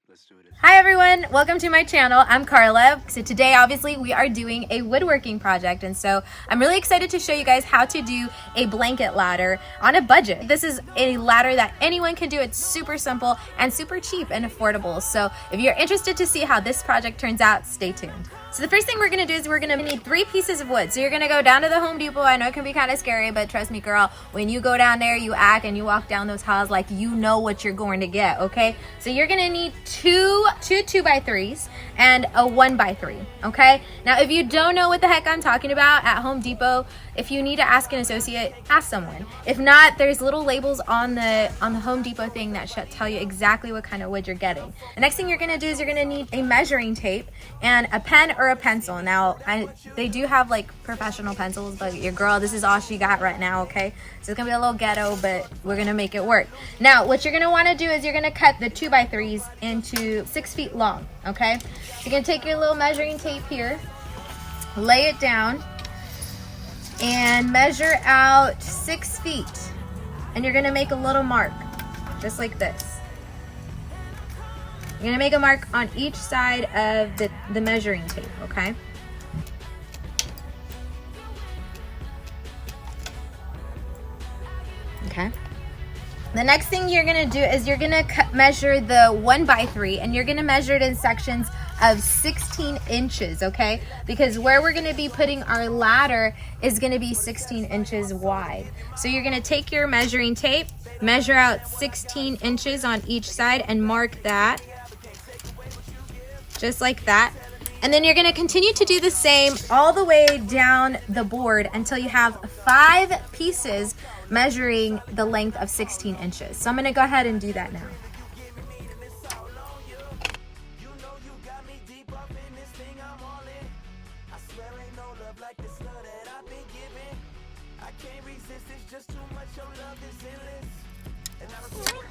Let's do this. Hi everyone, welcome to my channel. I'm Carla. So today obviously we are doing a woodworking project, and so I'm really excited to show you guys how to do a blanket ladder on a budget. This is a ladder that anyone can do. It's super simple and super cheap and affordable. So if you're interested to see how this project turns out, stay tuned. So the first thing we're gonna do is we're gonna need 3 pieces of wood. So you're gonna go down to the Home Depot. I know it can be kind of scary, but trust me girl, when you go down there, you act and you walk down those halls like you know what you're going to get, okay? So you're gonna need two 2x3s and a 1x3, okay? Now if you don't know what the heck I'm talking about at Home Depot, if you need to ask an associate, ask someone. If not, there's little labels on the Home Depot thing that should tell you exactly what kind of wood you're getting. The next thing you're gonna do is you're gonna need a measuring tape and a pen or a pencil. Now, they do have like professional pencils, but your girl, this is all she got right now, okay? So it's gonna be a little ghetto, but we're gonna make it work. Now, what you're gonna wanna do is you're gonna cut the 2x3s into 6 feet long, okay? So you're gonna take your little measuring tape here, lay it down, and measure out 6 feet. And you're gonna make a little mark, just like this. You're gonna make a mark on each side of the measuring tape, okay? Okay. The next thing you're gonna do is you're gonna measure the 1x3, and you're gonna measure it in sections of 16 inches, okay? Because where we're gonna be putting our ladder is gonna be 16 inches wide. So you're gonna take your measuring tape, measure out 16 inches on each side, and mark that, just like that. And then you're gonna continue to do the same all the way down the board until you have 5 pieces measuring the length of 16 inches. So I'm gonna go ahead and do that now.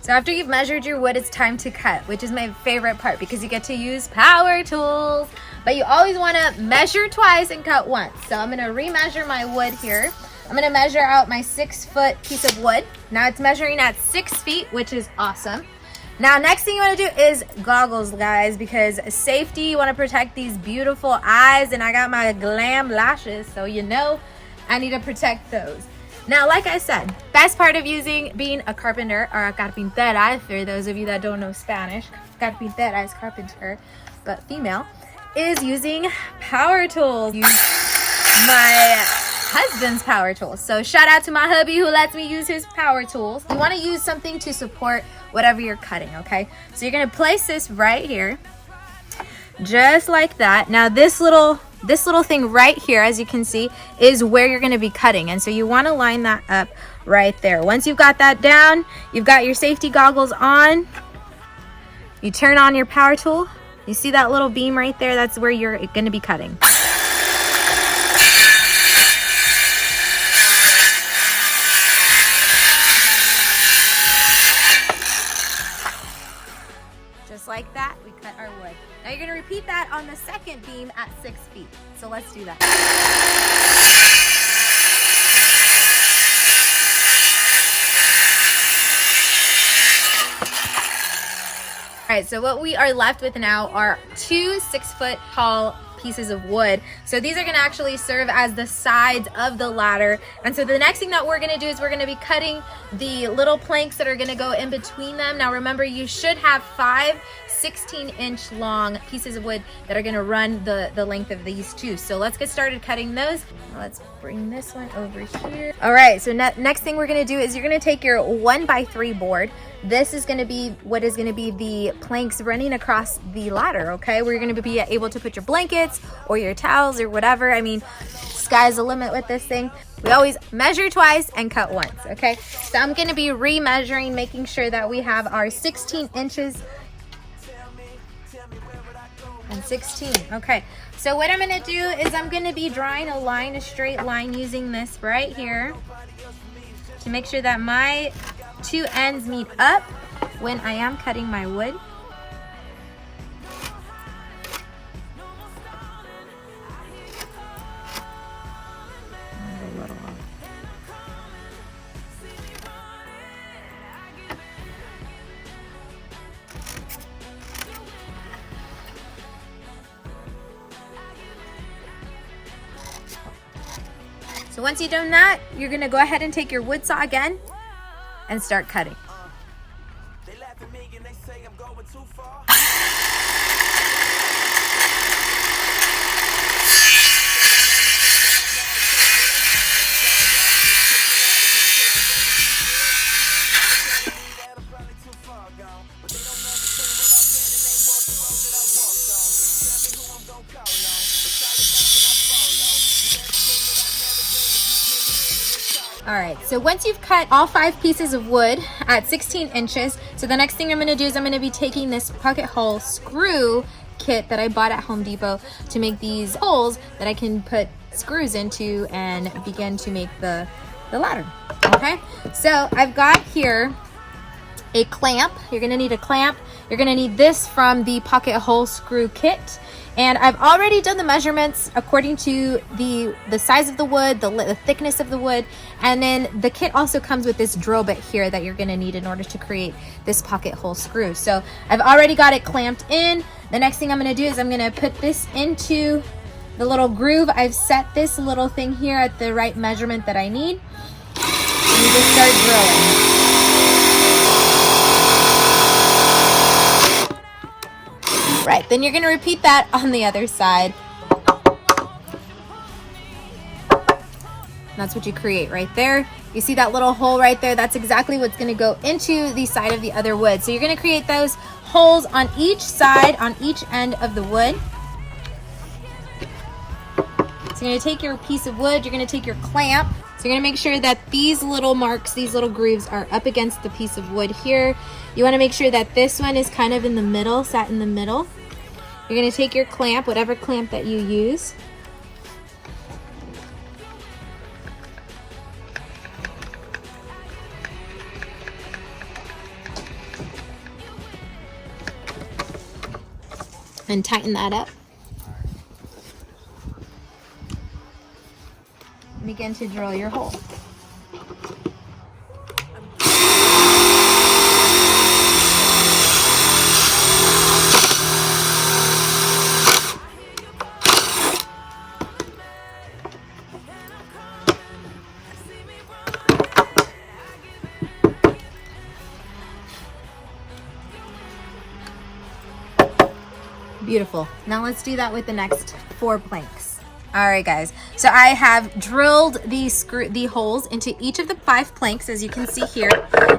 So after you've measured your wood, it's time to cut, which is my favorite part because you get to use power tools. But you always want to measure twice and cut once. So I'm going to remeasure my wood here. I'm going to measure out my 6-foot piece of wood. Now it's measuring at 6 feet, which is awesome. Now next thing you want to do is goggles, guys, because safety, you want to protect these beautiful eyes, and I got my glam lashes, so you know I need to protect those. Now, like I said, best part of being a carpenter, or a carpintera, for those of you that don't know Spanish, carpintera is carpenter, but female, is using power tools. Use my husband's power tools. So shout out to my hubby who lets me use his power tools. You want to use something to support whatever you're cutting, okay? So you're going to place this right here, just like that. Now this little thing right here, as you can see, is where you're going to be cutting, and so you want to line that up right there. Once you've got that down, you've got your safety goggles on, you turn on your power tool. You see that little beam right there? That's where you're going to be cutting. Just like that, we cut our wood. Now you're going to repeat that on the second beam at 6 feet. So let's do that. All right, so what we are left with now are 2 6-foot tall pieces of wood. So these are going to actually serve as the sides of the ladder. And so the next thing that we're going to do is we're going to be cutting the little planks that are going to go in between them. Now remember, you should have 5 16-inch long pieces of wood that are going to run the length of these two. So let's get started cutting those. Let's bring this one over here. All right, so next thing we're going to do is you're going to take your 1x3 board. This is going to be what is going to be the planks running across the ladder, okay? Where you're going to be able to put your blankets or your towels or whatever. I mean, sky's the limit with this thing. We always measure twice and cut once, okay? So I'm going to be remeasuring, making sure that we have our 16 inches and 16. Okay, so what I'm going to do is I'm going to be drawing a straight line using this right here to make sure that my 2 ends meet up when I am cutting my wood. So once you've done that, you're gonna go ahead and take your wood saw again and start cutting. All right, so once you've cut all 5 pieces of wood at 16 inches, so the next thing I'm gonna do is I'm gonna be taking this pocket hole screw kit that I bought at Home Depot to make these holes that I can put screws into and begin to make the ladder, okay? So I've got here a clamp. You're gonna need a clamp. You're gonna need this from the pocket hole screw kit. And I've already done the measurements according to the size of the wood, the thickness of the wood, and then the kit also comes with this drill bit here that you're gonna need in order to create this pocket hole screw. So I've already got it clamped in. The next thing I'm gonna do is I'm gonna put this into the little groove. I've set this little thing here at the right measurement that I need. And you just start drilling. Right, then you're gonna repeat that on the other side. That's what you create right there. You see that little hole right there? That's exactly what's gonna go into the side of the other wood. So you're gonna create those holes on each side, on each end of the wood. So you're gonna take your piece of wood, you're gonna take your clamp. So you're gonna make sure that these little marks, these little grooves are up against the piece of wood here. You wanna make sure that this one is kind of in the middle, sat in the middle. You're gonna take your clamp, whatever clamp that you use. And tighten that up. Begin to drill your hole. Beautiful. Now let's do that with the next 4 planks. All right, guys. So I have drilled the holes into each of the 5 planks, as you can see here,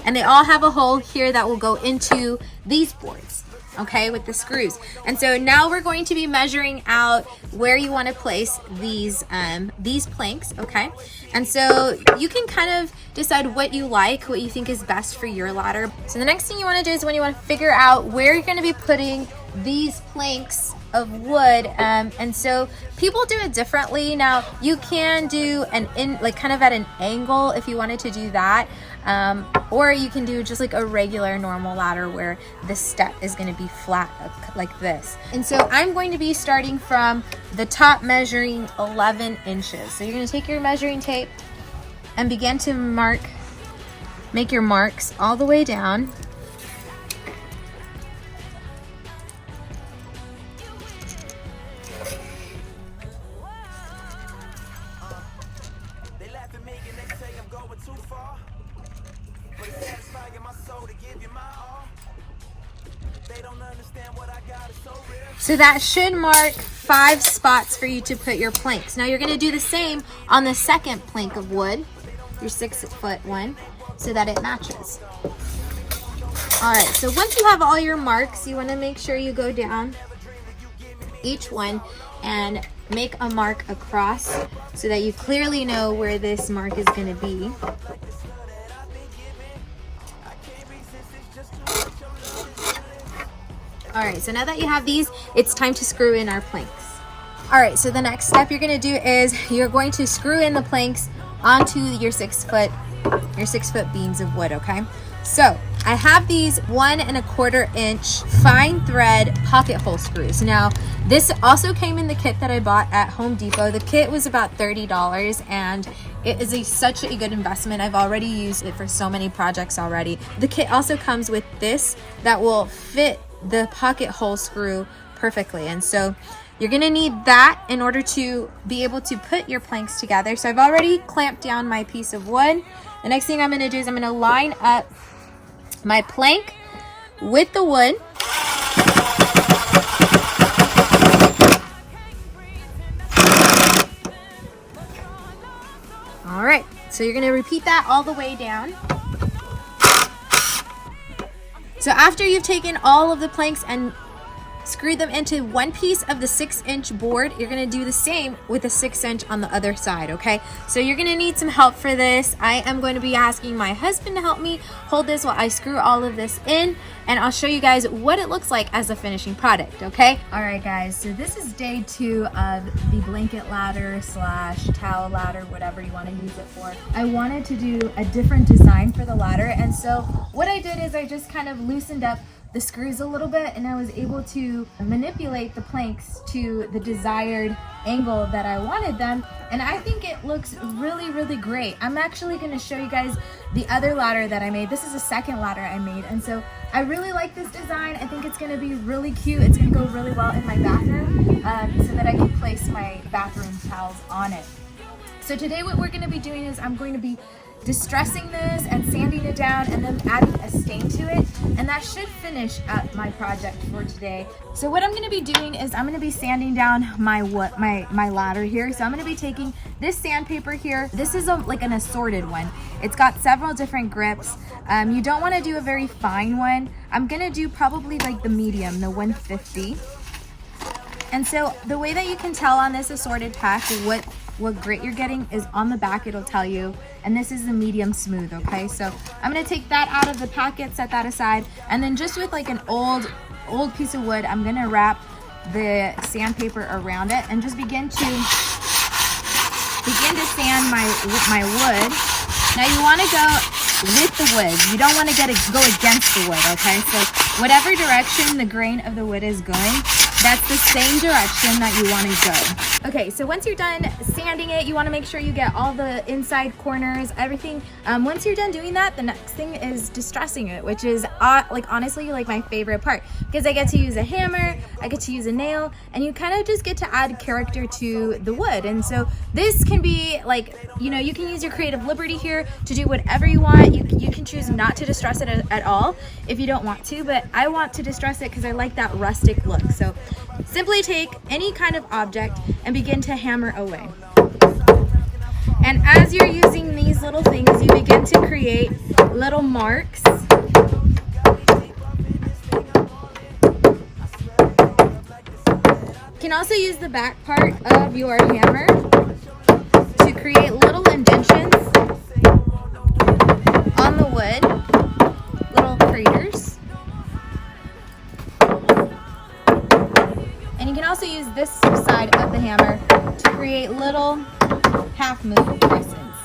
and they all have a hole here that will go into these boards, okay, with the screws. And so now we're going to be measuring out where you want to place these planks, okay? And so you can kind of decide what you like, what you think is best for your ladder. So the next thing you want to do is when you want to figure out where you're going to be putting these planks of wood, and so people do it differently. Now you can do kind of at an angle if you wanted to do that, or you can do just like a regular normal ladder where the step is going to be flat like this. And so I'm going to be starting from the top, measuring 11 inches. So you're going to take your measuring tape and begin to make your marks all the way down. So that should mark 5 spots for you to put your planks. Now you're going to do the same on the second plank of wood, your 6-foot one, so that it matches. All right, so once you have all your marks, you want to make sure you go down each one and make a mark across so that you clearly know where this mark is going to be. All right, so now that you have these, it's time to screw in our planks. All right, so the next step you're gonna do is you're going to screw in the planks onto your 6-foot beams of wood, okay? So I have these 1 1/4 inch fine thread pocket hole screws. Now, this also came in the kit that I bought at Home Depot. The kit was about $30 and it is such a good investment. I've already used it for so many projects already. The kit also comes with this that will fit the pocket hole screw perfectly. And so You're gonna need that in order to be able to put your planks together. So I've already clamped down my piece of wood. The next thing I'm gonna do is I'm gonna line up my plank with the wood. All right, so you're gonna repeat that all the way down. So after you've taken all of the planks and screwed them into one piece of the 6-inch board, you're gonna do the same with a 6-inch on the other side, okay? So you're gonna need some help for this. I am going to be asking my husband to help me hold this while I screw all of this in, and I'll show you guys what it looks like as a finishing product, okay? All right, guys, so this is day 2 of the blanket ladder / towel ladder, whatever you wanna use it for. I wanted to do a different design for the ladder, and so what I did is I just kind of loosened up the screws a little bit, and I was able to manipulate the planks to the desired angle that I wanted them, and I think it looks really, really great. I'm actually going to show you guys the other ladder that I made. This is a second ladder I made, and so I really like this design. I think it's going to be really cute. It's going to go really well in my bathroom so that I can place my bathroom towels on it. So today what we're going to be doing is I'm going to be distressing this and sanding it down and then adding a stain to it, and that should finish up my project for today. So what I'm going to be doing is I'm going to be sanding down my ladder here. So I'm going to be taking this sandpaper here. This is like an assorted one. It's got several different grips. You don't want to do a very fine one. I'm going to do probably like the medium, the 150. And so the way that you can tell on this assorted pack what grit you're getting is on the back, it'll tell you, and this is the medium smooth, okay? So I'm gonna take that out of the packet, set that aside, and then just with like an old piece of wood, I'm gonna wrap the sandpaper around it and just begin to sand my wood. Now you wanna go with the wood. You don't wanna go against the wood, okay? So whatever direction the grain of the wood is going, that's the same direction that you want to go. Okay, so once you're done sanding it, you want to make sure you get all the inside corners, everything. Once you're done doing that, the next thing is distressing it, which is honestly like my favorite part, because I get to use a hammer, I get to use a nail, and you kind of just get to add character to the wood. And so this can be like, you know, you can use your creative liberty here to do whatever you want. You can choose not to distress it at all if you don't want to, but I want to distress it because I like that rustic look. So simply take any kind of object and begin to hammer away. And as you're using these little things, you begin to create little marks. You can also use the back part of your hammer to create little indentions on the wood, little craters. And you can also use this side of the hammer to create little half moon crescents.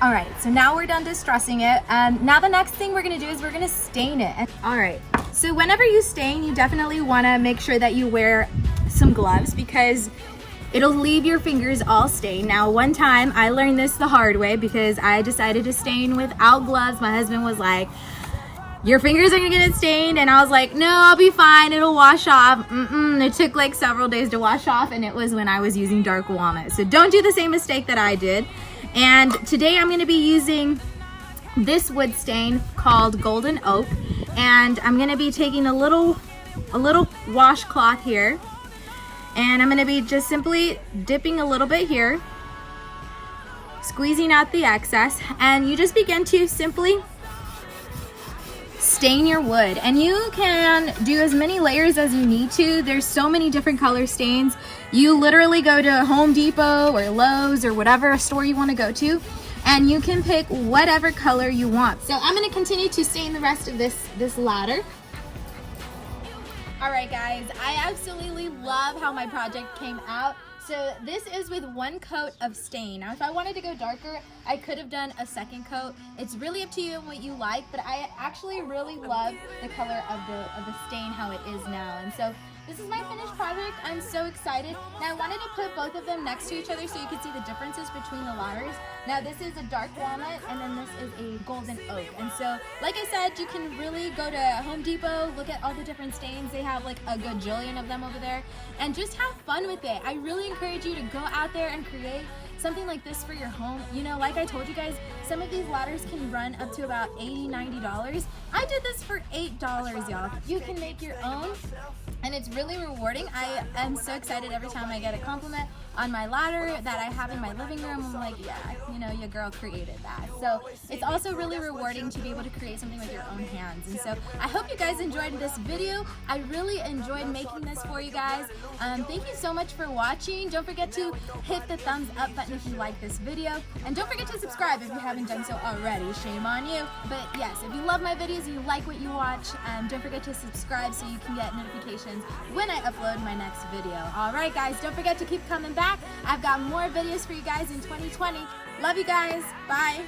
All right, so now we're done distressing it. Now the next thing we're gonna do is we're gonna stain it. All right, so whenever you stain, you definitely wanna make sure that you wear some gloves because it'll leave your fingers all stained. Now, one time I learned this the hard way because I decided to stain without gloves. My husband was like, your fingers are gonna get stained, and I was like, no, I'll be fine, it'll wash off. It took like several days to wash off, and it was when I was using dark walnut. So don't do the same mistake that I did. And today I'm gonna be using this wood stain called Golden Oak, and I'm gonna be taking a little washcloth here, and I'm gonna be just simply dipping a little bit here, squeezing out the excess, and you just begin to simply stain your wood. And you can do as many layers as you need to. There's so many different color stains. You literally go to Home Depot or Lowe's or whatever store you want to go to, and you can pick whatever color you want. So I'm going to continue to stain the rest of this ladder. All right, guys, I absolutely love how my project came out. So this is with one coat of stain. Now, if I wanted to go darker, I could have done a second coat. It's really up to you and what you like, but I actually really love the color of the stain how it is now. And so this is my finished project. I'm so excited. Now I wanted to put both of them next to each other so you could see the differences between the ladders. Now this is a dark walnut and then this is a golden oak. And so, like I said, you can really go to Home Depot, look at all the different stains. They have like a gajillion of them over there, and just have fun with it. I really encourage you to go out there and create something like this for your home. You know, like I told you guys, some of these ladders can run up to about $80–90. I did this for $8, y'all. You can make your own, and it's really rewarding. I am so excited every time I get a compliment on my ladder that I have in my living room. I'm like, yeah, you know, your girl created that. So it's also really rewarding to be able to create something with your own hands. And so I hope you guys enjoyed this video. I really enjoyed making this for you guys. Thank you so much for watching. Don't forget to hit the thumbs up button if you like this video, and don't forget to subscribe if you haven't done so already. Shame on you. But yes, if you love my videos and you like what you watch, don't forget to subscribe so you can get notifications when I upload my next video. Alright guys, don't forget to keep coming back. I've got more videos for you guys in 2020. Love you guys. Bye.